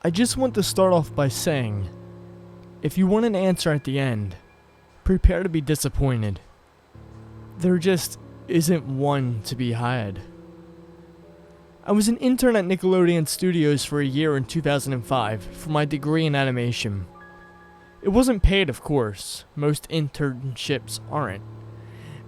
I just want to start off by saying, if you want an answer at the end, prepare to be disappointed. There just isn't one to be had. I was an intern at Nickelodeon Studios for a year in 2005 for my degree in animation. It wasn't paid, of course, most internships aren't,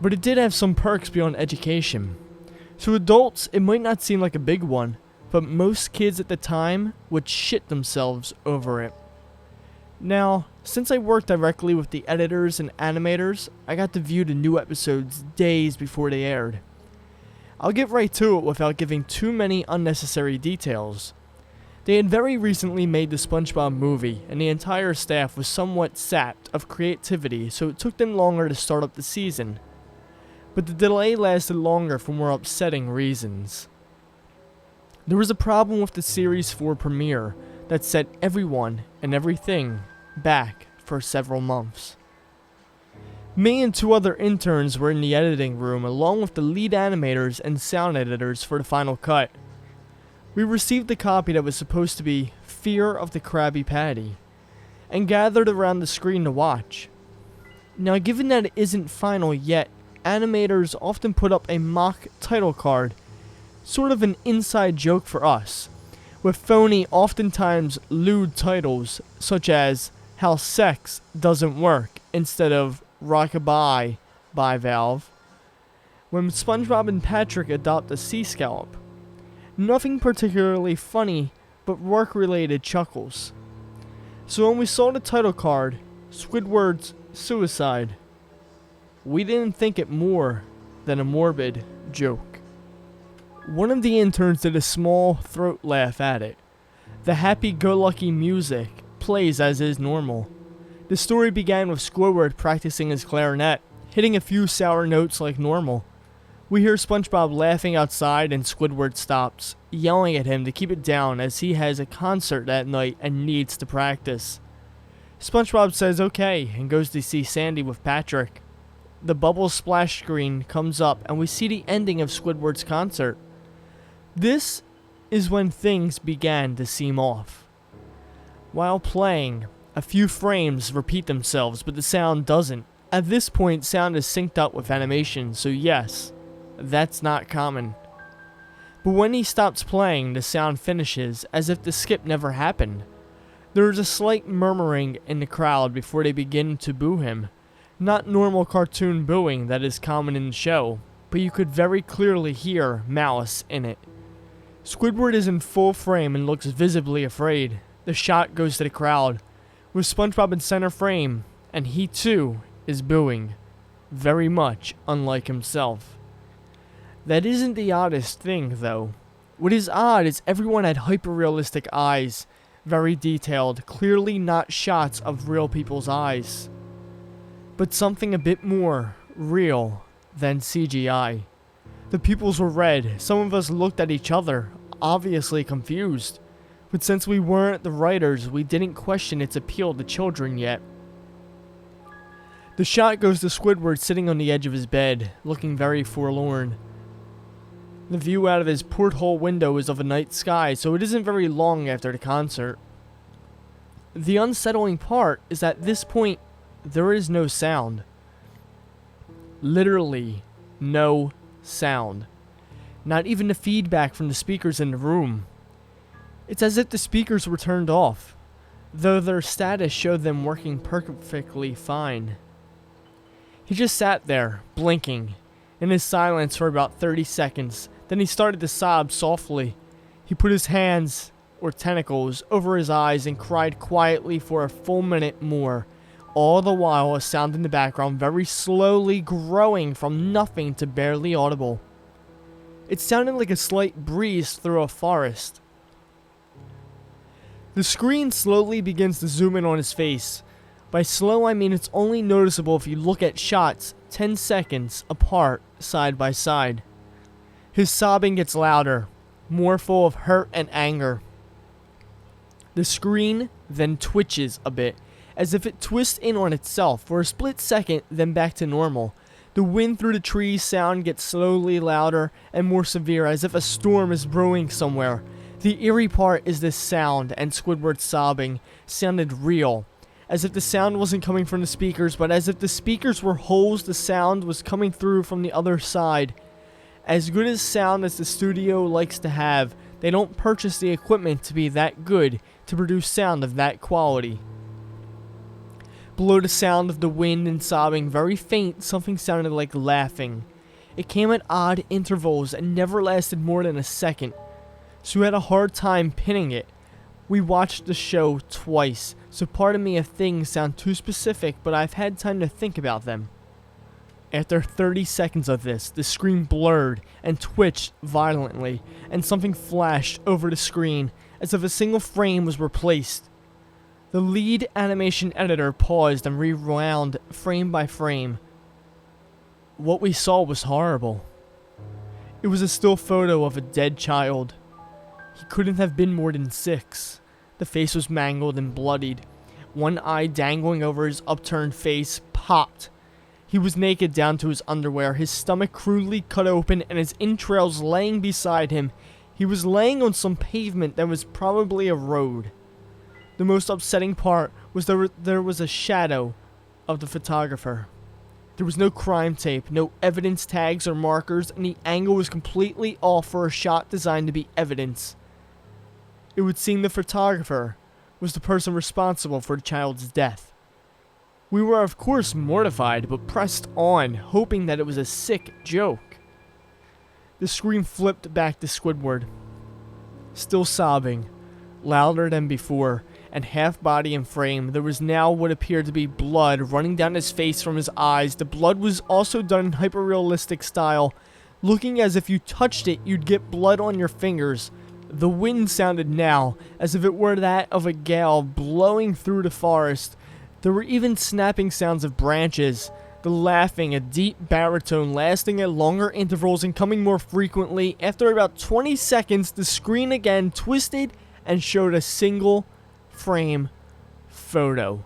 but it did have some perks beyond education. To adults, it might not seem like a big one, but most kids at the time would shit themselves over it. Now, since I worked directly with the editors and animators, I got to view the new episodes days before they aired. I'll get right to it without giving too many unnecessary details. They had very recently made the Spongebob movie, and the entire staff was somewhat sapped of creativity, so it took them longer to start up the season. But the delay lasted longer for more upsetting reasons. There was a problem with the Series 4 premiere that set everyone and everything back for several months. Me and two other interns were in the editing room along with the lead animators and sound editors for the final cut. We received the copy that was supposed to be Fear of the Krabby Patty and gathered around the screen to watch. Now, given that it isn't final yet, animators often put up a mock title card, sort of an inside joke for us, with phony, oftentimes lewd titles such as How Sex Doesn't Work instead of Rockabye by Valve, when SpongeBob and Patrick adopt a sea scallop. Nothing particularly funny, but work-related chuckles. So when we saw the title card, Squidward's Suicide, we didn't think it more than a morbid joke. One of the interns did a small throat laugh at it. The happy-go-lucky music plays as is normal. The story began with Squidward practicing his clarinet, hitting a few sour notes like normal. We hear SpongeBob laughing outside and Squidward stops, yelling at him to keep it down as he has a concert that night and needs to practice. SpongeBob says okay and goes to see Sandy with Patrick. The bubble splash screen comes up and we see the ending of Squidward's concert. This is when things began to seem off. While playing, a few frames repeat themselves, but the sound doesn't. At this point, sound is synced up with animation, so yes, that's not common. But when he stops playing, the sound finishes as if the skip never happened. There is a slight murmuring in the crowd before they begin to boo him. Not normal cartoon booing that is common in the show, but you could very clearly hear malice in it. Squidward is in full frame and looks visibly afraid. The shot goes to the crowd, with SpongeBob in center frame, and he too is booing, very much unlike himself. That isn't the oddest thing, though. What is odd is everyone had hyper-realistic eyes, very detailed, clearly not shots of real people's eyes, but something a bit more real than CGI. The pupils were red. Some of us looked at each other, obviously confused. But since we weren't the writers, we didn't question its appeal to children yet. The shot goes to Squidward sitting on the edge of his bed, looking very forlorn. The view out of his porthole window is of a night sky, so it isn't very long after the concert. The unsettling part is that at this point, there is no sound. Literally, no sound. Not even the feedback from the speakers in the room. It's as if the speakers were turned off, though their status showed them working perfectly fine. He just sat there, blinking, in his silence for about 30 seconds, then he started to sob softly. He put his hands, or tentacles, over his eyes and cried quietly for a full minute more, all the while a sound in the background very slowly growing from nothing to barely audible. It sounded like a slight breeze through a forest. The screen slowly begins to zoom in on his face. By slow, I mean it's only noticeable if you look at shots 10 seconds apart, side by side. His sobbing gets louder, more full of hurt and anger. The screen then twitches a bit, as if it twists in on itself for a split second, then back to normal. The wind through the trees sound gets slowly louder and more severe, as if a storm is brewing somewhere. The eerie part is this sound, and Squidward sobbing sounded real, as if the sound wasn't coming from the speakers, but as if the speakers were holes the sound was coming through from the other side. As good as sound as the studio likes to have, they don't purchase the equipment to be that good to produce sound of that quality. Below the sound of the wind and sobbing, very faint, something sounded like laughing. It came at odd intervals and never lasted more than a second, so we had a hard time pinning it. We watched the show twice, so pardon me if things sound too specific, but I've had time to think about them. After 30 seconds of this, the screen blurred and twitched violently, and something flashed over the screen as if a single frame was replaced. The lead animation editor paused and rewound frame by frame. What we saw was horrible. It was a still photo of a dead child. He couldn't have been more than 6. The face was mangled and bloodied. One eye dangling over his upturned face popped. He was naked down to his underwear, his stomach crudely cut open and his entrails laying beside him. He was laying on some pavement that was probably a road. The most upsetting part was there was a shadow of the photographer. There was no crime tape, no evidence tags or markers, and the angle was completely off for a shot designed to be evidence. It would seem the photographer was the person responsible for the child's death. We were of course mortified, but pressed on, hoping that it was a sick joke. The screen flipped back to Squidward, still sobbing, louder than before, and half body and frame. There was now what appeared to be blood running down his face from his eyes. The blood was also done in hyper-realistic style, looking as if you touched it, you'd get blood on your fingers. The wind sounded now as if it were that of a gale blowing through the forest. There were even snapping sounds of branches, the laughing, a deep baritone lasting at longer intervals and coming more frequently. After about 20 seconds, the screen again twisted and showed a single frame photo.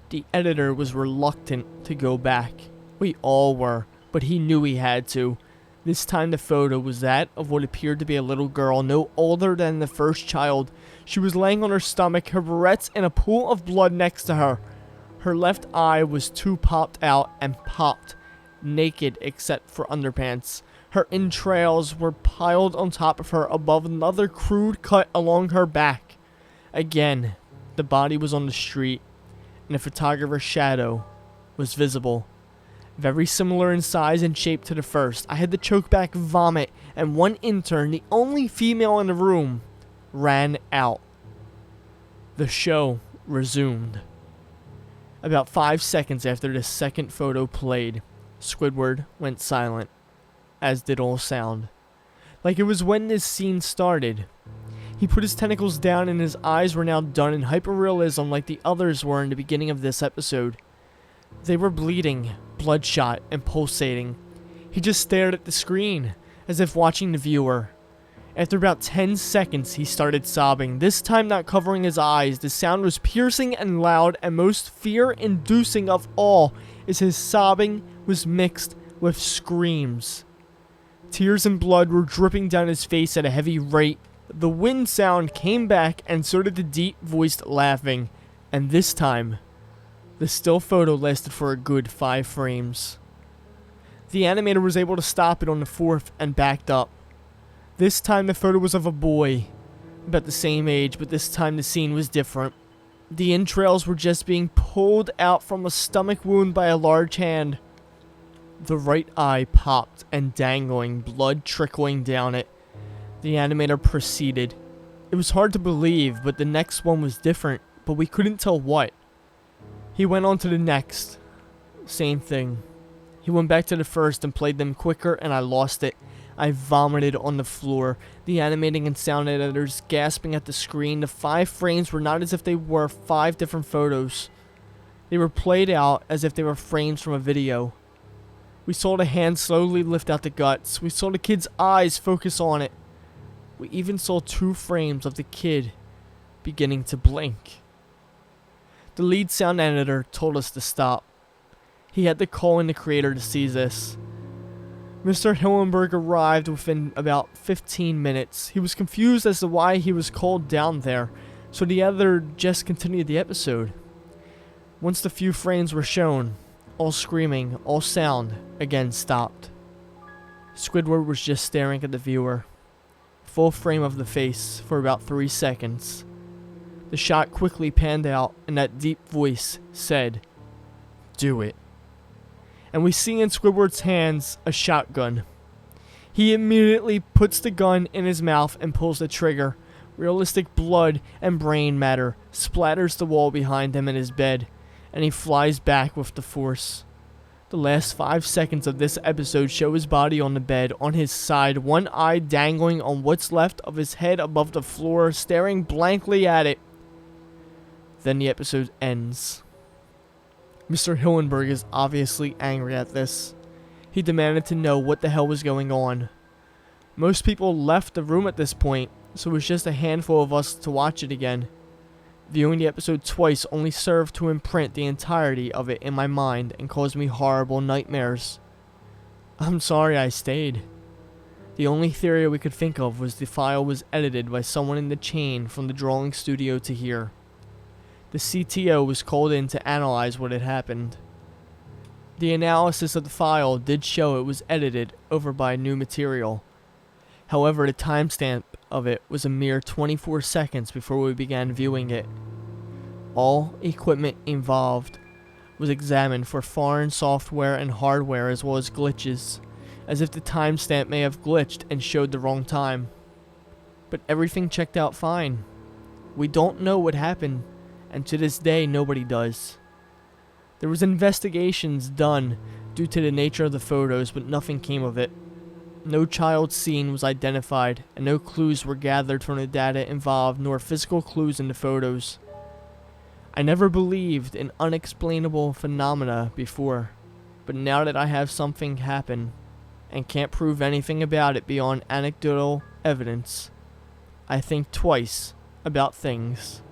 The editor was reluctant to go back. We all were, but he knew he had to. This time the photo was that of what appeared to be a little girl, no older than the first child. She was laying on her stomach, her barrettes in a pool of blood next to her. Her left eye was too popped out and popped, naked except for underpants. Her entrails were piled on top of her above another crude cut along her back. Again, the body was on the street, and the photographer's shadow was visible. Very similar in size and shape to the first. I had to choke back vomit, and one intern, the only female in the room, ran out. The show resumed. About 5 seconds after the second photo played, Squidward went silent, as did all sound. Like it was when this scene started. He put his tentacles down and his eyes were now done in hyperrealism like the others were in the beginning of this episode. They were bleeding, bloodshot, and pulsating. He just stared at the screen, as if watching the viewer. After about 10 seconds, he started sobbing, this time not covering his eyes. The sound was piercing and loud, and most fear-inducing of all is his sobbing was mixed with screams. Tears and blood were dripping down his face at a heavy rate. The wind sound came back, and so did the deep-voiced laughing, and this time, the still photo lasted for a good 5 frames. The animator was able to stop it on the 4th and backed up. This time the photo was of a boy, about the same age, but this time the scene was different. The entrails were just being pulled out from a stomach wound by a large hand. The right eye popped and dangling, blood trickling down it. The animator proceeded. It was hard to believe, but the next one was different, but we couldn't tell what. He went on to the next. Same thing. He went back to the first and played them quicker, and I lost it. I vomited on the floor. The animating and sound editors gasping at the screen. The 5 frames were not as if they were 5 different photos. They were played out as if they were frames from a video. We saw the hand slowly lift out the guts. We saw the kid's eyes focus on it. We even saw 2 frames of the kid beginning to blink. The lead sound editor told us to stop. He had to call in the creator to see this. Mr. Hillenberg arrived within about 15 minutes. He was confused as to why he was called down there, so the editor just continued the episode. Once the few frames were shown, all screaming, all sound again stopped. Squidward was just staring at the viewer, full frame of the face, for about 3 seconds. The shot quickly panned out, and that deep voice said, "Do it." And we see in Squidward's hands a shotgun. He immediately puts the gun in his mouth and pulls the trigger. Realistic blood and brain matter splatters the wall behind him in his bed, and he flies back with the force. The last 5 seconds of this episode show his body on the bed, on his side, one eye dangling on what's left of his head above the floor, staring blankly at it. Then the episode ends. Mr. Hillenberg is obviously angry at this. He demanded to know what the hell was going on. Most people left the room at this point, so it was just a handful of us to watch it again. Viewing the episode twice only served to imprint the entirety of it in my mind and caused me horrible nightmares. I'm sorry I stayed. The only theory we could think of was the file was edited by someone in the chain from the drawing studio to here. The CTO was called in to analyze what had happened. The analysis of the file did show it was edited over by new material. However, the timestamp of it was a mere 24 seconds before we began viewing it. All equipment involved was examined for foreign software and hardware as well as glitches, as if the timestamp may have glitched and showed the wrong time. But everything checked out fine. We don't know what happened, and to this day nobody does. There was investigations done due to the nature of the photos, but nothing came of it. No child scene was identified, and no clues were gathered from the data involved, nor physical clues in the photos. I never believed in unexplainable phenomena before, but now that I have something happen, and can't prove anything about it beyond anecdotal evidence, I think twice about things.